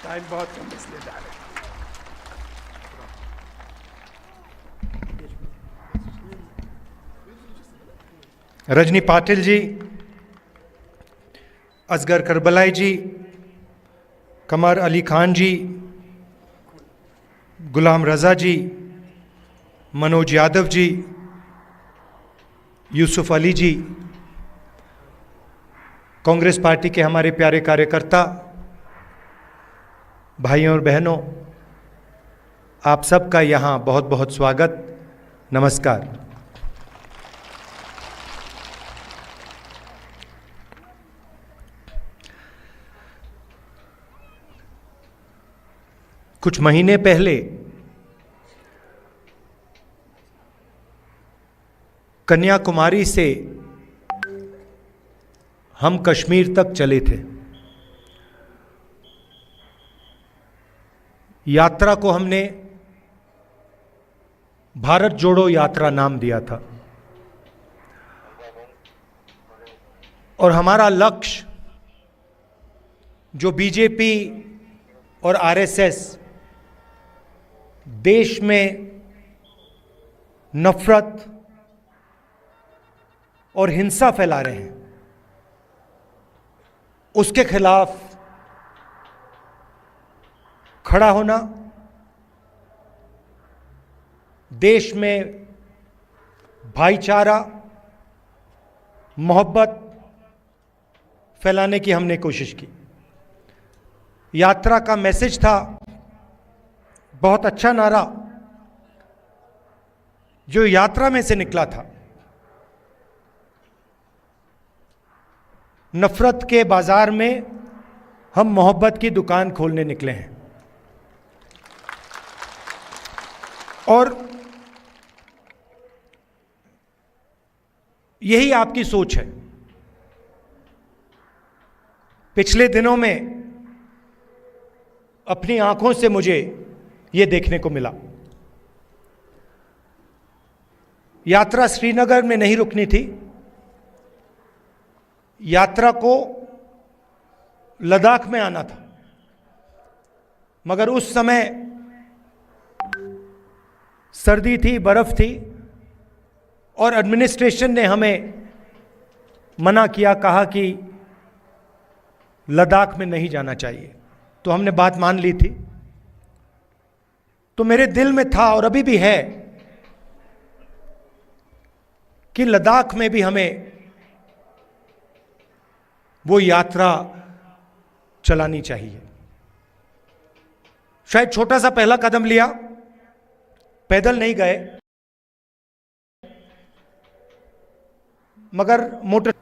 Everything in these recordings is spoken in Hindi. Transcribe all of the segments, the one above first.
टाइम बहुत कम इसलिए जा रहे हैं। रजनी पाटिल जी, असगर करबलाई जी, कमर अली खान जी, गुलाम रज़ा जी, मनोज यादव जी, यूसुफ अली जी, कांग्रेस पार्टी के हमारे प्यारे कार्यकर्ता भाइयों और बहनों, आप सबका यहाँ बहुत बहुत स्वागत, नमस्कार। कुछ महीने पहले कन्याकुमारी से हम कश्मीर तक चले थे। यात्रा को हमने भारत जोड़ो यात्रा नाम दिया था और हमारा लक्ष्य जो बीजेपी और आरएसएस देश में नफरत और हिंसा फैला रहे हैं, उसके खिलाफ खड़ा होना, देश में भाईचारा, मोहब्बत फैलाने की हमने कोशिश की। यात्रा का मैसेज था, बहुत अच्छा नारा जो यात्रा में से निकला था, नफरत के बाजार में हम मोहब्बत की दुकान खोलने निकले हैं। और यही आपकी सोच है। पिछले दिनों में अपनी आंखों से मुझे यह देखने को मिला। यात्रा श्रीनगर में नहीं रुकनी थी, यात्रा को लद्दाख में आना था, मगर उस समय सर्दी थी, बर्फ थी और एडमिनिस्ट्रेशन ने हमें मना किया, कहा कि लद्दाख में नहीं जाना चाहिए। तो हमने बात मान ली थी। तो मेरे दिल में था और अभी भी है कि लद्दाख में भी हमें वो यात्रा चलानी चाहिए। शायद छोटा सा पहला कदम लिया, पैदल नहीं गए, मगर मोटर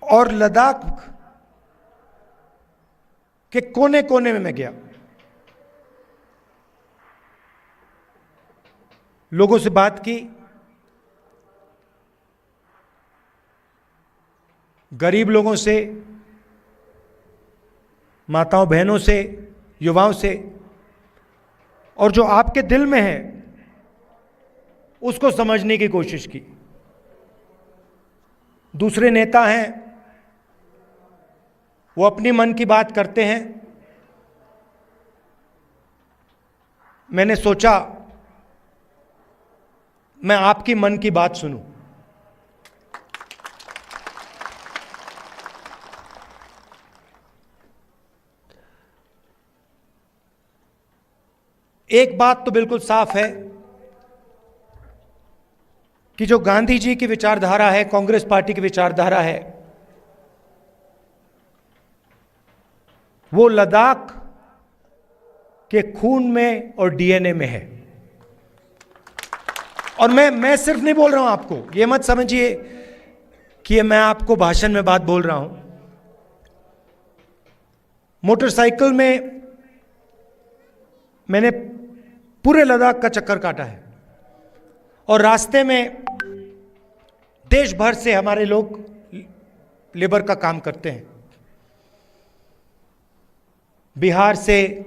और लद्दाख के कोने कोने में मैं गया, लोगों से बात की, गरीब लोगों से, माताओं बहनों से, युवाओं से, और जो आपके दिल में है उसको समझने की कोशिश की। दूसरे नेता हैं, वो अपनी मन की बात करते हैं। मैंने सोचा मैं आपकी मन की बात सुनूं। एक बात तो बिल्कुल साफ है कि जो गांधी जी की विचारधारा है, कांग्रेस पार्टी की विचारधारा है, वो लद्दाख के खून में और डीएनए में है। और मैं सिर्फ नहीं बोल रहा हूं आपको, ये मत समझिए कि मैं आपको भाषण में बात बोल रहा हूं। मोटरसाइकिल में मैंने पूरे लद्दाख का चक्कर काटा है और रास्ते में देश भर से हमारे लोग लेबर का काम करते हैं। बिहार से,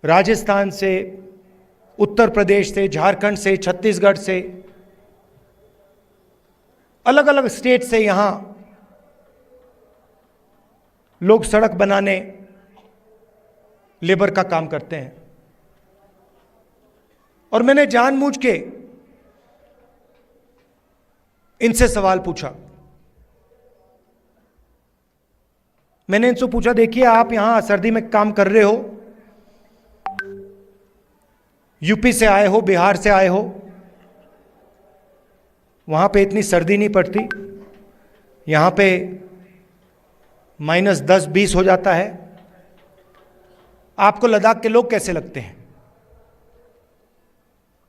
राजस्थान से, उत्तर प्रदेश से, झारखंड से, छत्तीसगढ़ से, अलग अलग स्टेट से यहां लोग सड़क बनाने, लेबर का काम करते हैं। और मैंने जानबूझ के इनसे सवाल पूछा। मैंने इनसे पूछा, देखिए आप यहां सर्दी में काम कर रहे हो, यूपी से आए हो, बिहार से आए हो, वहां पे इतनी सर्दी नहीं पड़ती, यहां पे -10-20 हो जाता है, आपको लद्दाख के लोग कैसे लगते हैं?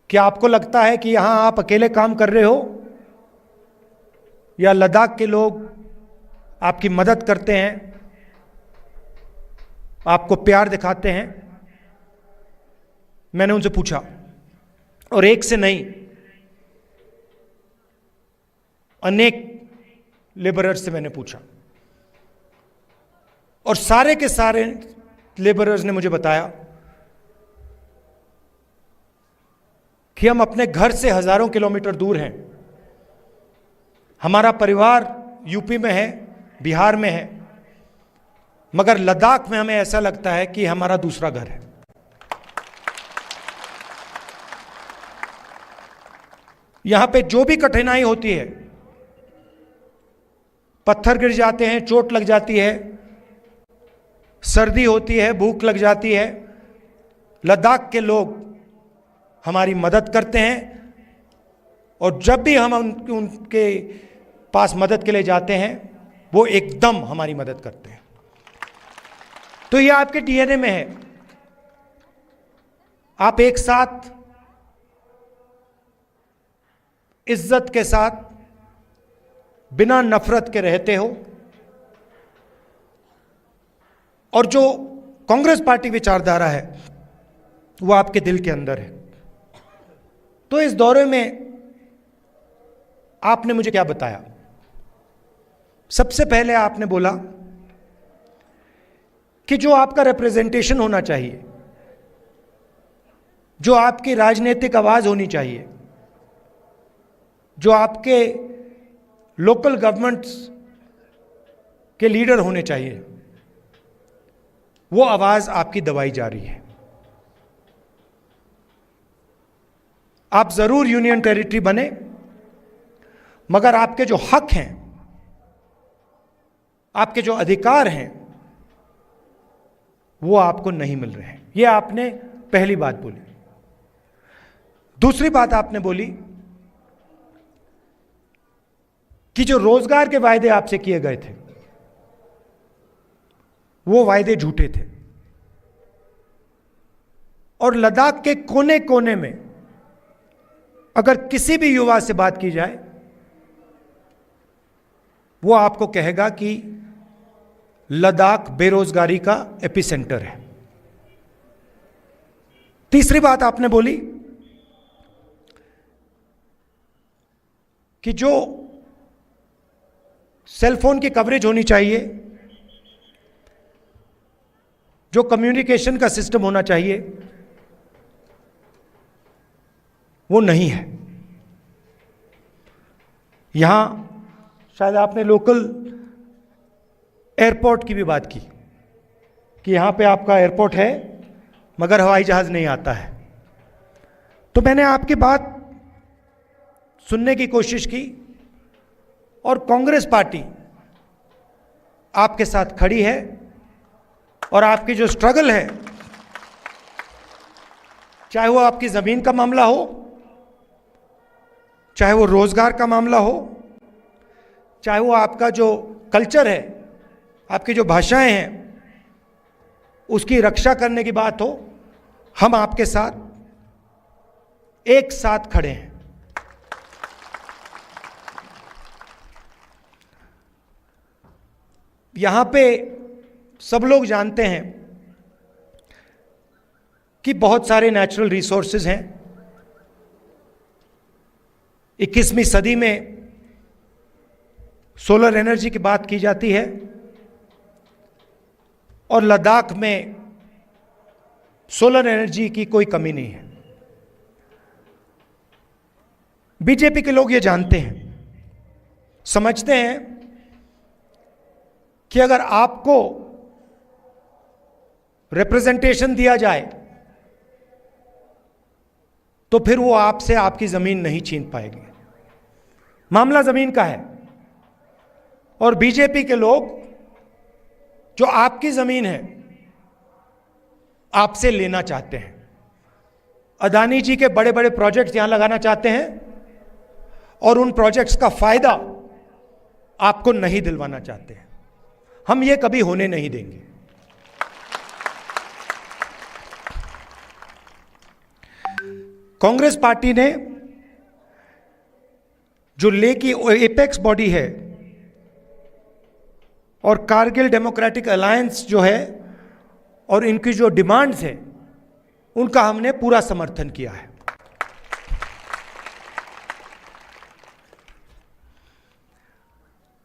क्या आपको लगता है कि यहां आप अकेले काम कर रहे हो या लद्दाख के लोग आपकी मदद करते हैं, आपको प्यार दिखाते हैं? मैंने उनसे पूछा, और एक से नहीं, अनेक लेबरर्स से मैंने पूछा, और सारे के सारे लेबरर्स ने मुझे बताया कि हम अपने घर से हजारों किलोमीटर दूर हैं, हमारा परिवार यूपी में है, बिहार में है, मगर लद्दाख में हमें ऐसा लगता है कि हमारा दूसरा घर है। यहां पे जो भी कठिनाई होती है, पत्थर गिर जाते हैं, चोट लग जाती है, सर्दी होती है, भूख लग जाती है, लद्दाख के लोग हमारी मदद करते हैं। और जब भी हम उनके पास मदद के लिए जाते हैं, वो एकदम हमारी मदद करते हैं। तो ये आपके डीएनए में है। आप एक साथ इज्जत के साथ, बिना नफरत के रहते हो, और जो कांग्रेस पार्टी विचारधारा है वो आपके दिल के अंदर है। तो इस दौरे में आपने मुझे क्या बताया? सबसे पहले आपने बोला कि जो आपका रिप्रेजेंटेशन होना चाहिए, जो आपकी राजनीतिक आवाज होनी चाहिए, जो आपके लोकल गवर्नमेंट्स के लीडर होने चाहिए, वो आवाज आपकी दबाई जा रही है। आप जरूर यूनियन टेरिटरी बने, मगर आपके जो हक हैं, आपके जो अधिकार हैं, वो आपको नहीं मिल रहे हैं। ये आपने पहली बात बोली। दूसरी बात आपने बोली कि जो रोजगार के वायदे आपसे किए गए थे, वो वायदे झूठे थे, और लद्दाख के कोने कोने में अगर किसी भी युवा से बात की जाए, वो आपको कहेगा कि लद्दाख बेरोजगारी का एपिसेंटर है। तीसरी बात आपने बोली कि जो सेलफोन की कवरेज होनी चाहिए, जो कम्युनिकेशन का सिस्टम होना चाहिए, वो नहीं है। यहां शायद आपने लोकल एयरपोर्ट की भी बात की कि यहां पे आपका एयरपोर्ट है मगर हवाई जहाज नहीं आता है। तो मैंने आपकी बात सुनने की कोशिश की, और कांग्रेस पार्टी आपके साथ खड़ी है, और आपकी जो स्ट्रगल है, चाहे वो आपकी जमीन का मामला हो, चाहे वो रोजगार का मामला हो, चाहे वो आपका जो कल्चर है, आपकी जो भाषाएं हैं, उसकी रक्षा करने की बात हो, हम आपके साथ एक साथ खड़े हैं। यहां पे सब लोग जानते हैं कि बहुत सारे नेचुरल रिसोर्सेज हैं। 21वीं सदी में सोलर एनर्जी की बात की जाती है, और लद्दाख में सोलर एनर्जी की कोई कमी नहीं है। बीजेपी के लोग ये जानते हैं समझते हैं कि अगर आपको रिप्रेजेंटेशन दिया जाए तो फिर वो आपसे आपकी जमीन नहीं छीन पाएगी। मामला जमीन का है और बीजेपी के लोग जो आपकी जमीन है आपसे लेना चाहते हैं। अदानी जी के बड़े बड़े प्रोजेक्ट्स यहां लगाना चाहते हैं और उन प्रोजेक्ट्स का फायदा आपको नहीं दिलवाना चाहते हैं। हम ये कभी होने नहीं देंगे। कांग्रेस पार्टी ने जो ले की एपेक्स बॉडी है और कारगिल डेमोक्रेटिक अलायंस जो है और इनकी जो डिमांड्स हैं उनका हमने पूरा समर्थन किया है।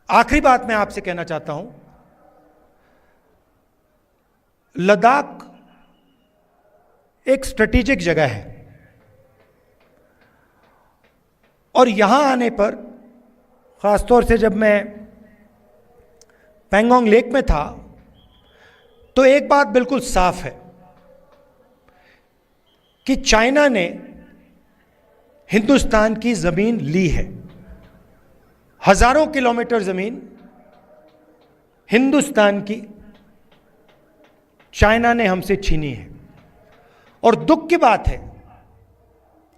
आखिरी बात मैं आपसे कहना चाहता हूं, लद्दाख एक स्ट्रेटेजिक जगह है और यहां आने पर, खासतौर से जब मैं पैंगोंग लेक में था, तो एक बात बिल्कुल साफ है कि चाइना ने हिंदुस्तान की जमीन ली है। हजारों किलोमीटर जमीन हिंदुस्तान की चाइना ने हमसे छीनी है। और दुख की बात है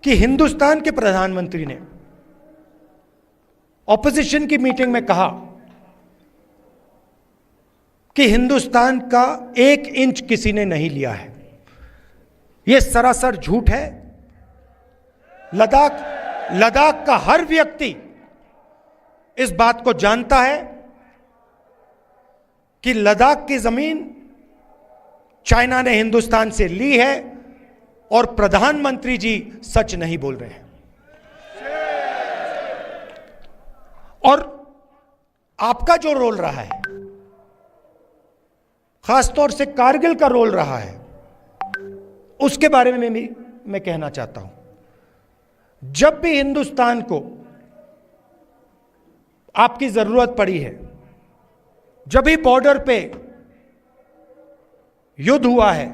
कि हिंदुस्तान के प्रधानमंत्री ने ऑपोजिशन की मीटिंग में कहा कि हिंदुस्तान का 1 इंच किसी ने नहीं लिया है। यह सरासर झूठ है। लद्दाख का हर व्यक्ति इस बात को जानता है कि लद्दाख की जमीन चाइना ने हिंदुस्तान से ली है और प्रधानमंत्री जी सच नहीं बोल रहे हैं। और आपका जो रोल रहा है, खासतौर से कारगिल का रोल रहा है, उसके बारे में भी मैं कहना चाहता हूं। जब भी हिंदुस्तान को आपकी जरूरत पड़ी है, जब भी बॉर्डर पे युद्ध हुआ है,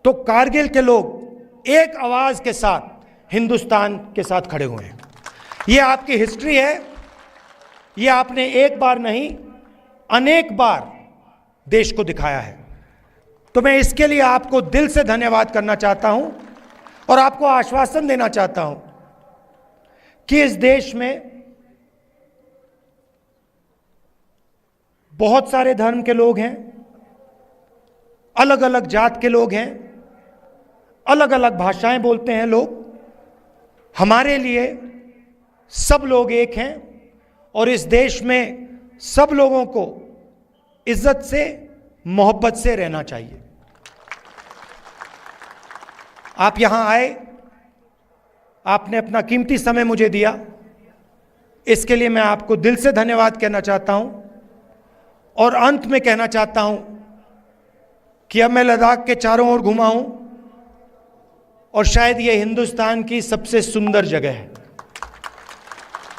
तो कारगिल के लोग एक आवाज के साथ हिंदुस्तान के साथ खड़े हुए हैं। यह आपकी हिस्ट्री है। यह आपने एक बार नहीं, अनेक बार देश को दिखाया है। तो मैं इसके लिए आपको दिल से धन्यवाद करना चाहता हूं और आपको आश्वासन देना चाहता हूं कि इस देश में बहुत सारे धर्म के लोग हैं, अलग अलग जात के लोग हैं, अलग अलग भाषाएं बोलते हैं लोग। हमारे लिए सब लोग एक हैं और इस देश में सब लोगों को इज्जत से, मोहब्बत से रहना चाहिए। आप यहां आए, आपने अपना कीमती समय मुझे दिया, इसके लिए मैं आपको दिल से धन्यवाद कहना चाहता हूं। और अंत में कहना चाहता हूं कि अब मैं लद्दाख के चारों ओर घुमा हूं और शायद ये हिंदुस्तान की सबसे सुंदर जगह है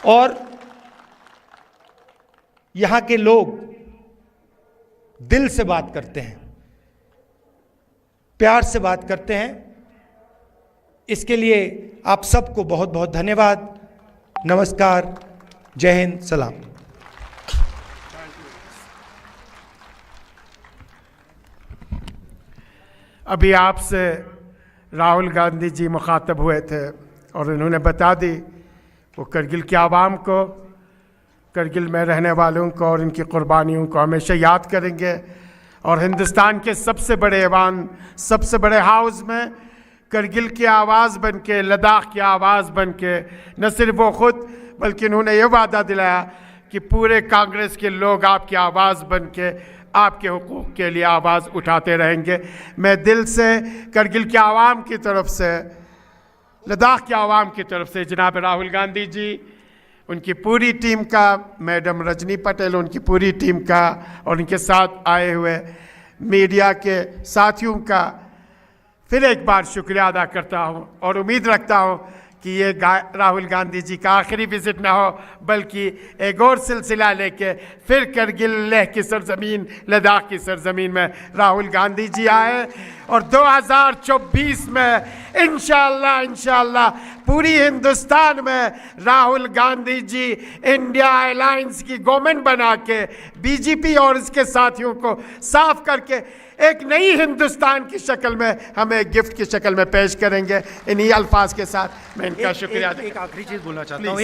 और यहां के लोग दिल से बात करते हैं, प्यार से बात करते हैं। इसके लिए आप सबको बहुत बहुत धन्यवाद। नमस्कार, जय हिंद, सलाम। अभी आपसे राहुल गांधी जी मुखातब हुए थे और उन्होंने बता दी वो करगिल के आवाम को, करगिल में रहने वालों को और इनकी कुर्बानियों को हमेशा याद करेंगे। और हिंदुस्तान के सबसे बड़े ऐवान, सबसे बड़े हाउस में करगिल की आवाज़ बन के, लद्दाख की आवाज़ बन के, न सिर्फ वो खुद बल्कि उन्होंने ये वादा दिलाया कि पूरे कांग्रेस के लोग आपकी आवाज़ बन के आपके हुकूक के लिए आवाज़ उठाते रहेंगे। मैं दिल से करगिल के आवाम की तरफ से, लद्दाख के आवाम की तरफ से जनाब राहुल गांधी जी, उनकी पूरी टीम का, मैडम रजनी पटेल, उनकी पूरी टीम का और उनके साथ आए हुए मीडिया के साथियों का फिर एक बार शुक्रिया अदा करता हूं और उम्मीद रखता हूं कि ये राहुल गांधी जी का आखिरी विजिट ना हो, बल्कि एक और सिलसिला लेके फिर करगिल लेह की सरजमीन, लद्दाख की सरजमीन में राहुल गांधी जी आए और 2024 में इंशाअल्लाह पूरी हिंदुस्तान में राहुल गांधी जी इंडिया अलायंस की गवर्नमेंट बना के बीजेपी और इसके साथियों को साफ करके एक नई हिंदुस्तान की शक्ल में हमें गिफ्ट की शक्ल में पेश करेंगे। इन्हीं अल्फाज के साथ मैं इनका शुक्रिया एक आखिरी चीज बोलना चाहता हूँ,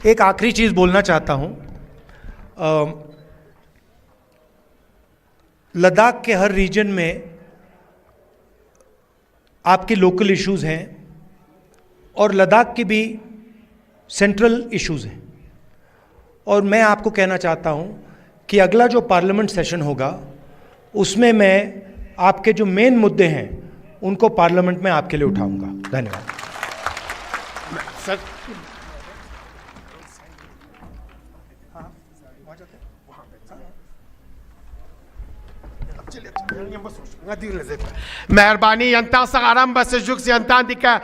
एक आखिरी चीज बोलना चाहता हूँ। लद्दाख के हर रीजन में आपके लोकल इश्यूज हैं और लद्दाख की भी सेंट्रल इश्यूज हैं, और मैं आपको कहना चाहता हूं कि अगला जो पार्लियामेंट सेशन होगा उसमें मैं आपके जो मेन मुद्दे हैं उनको पार्लियामेंट में आपके लिए उठाऊंगा। धन्यवाद सर। मेहरबानी यंता सगारम बस जुग से यंता दिखा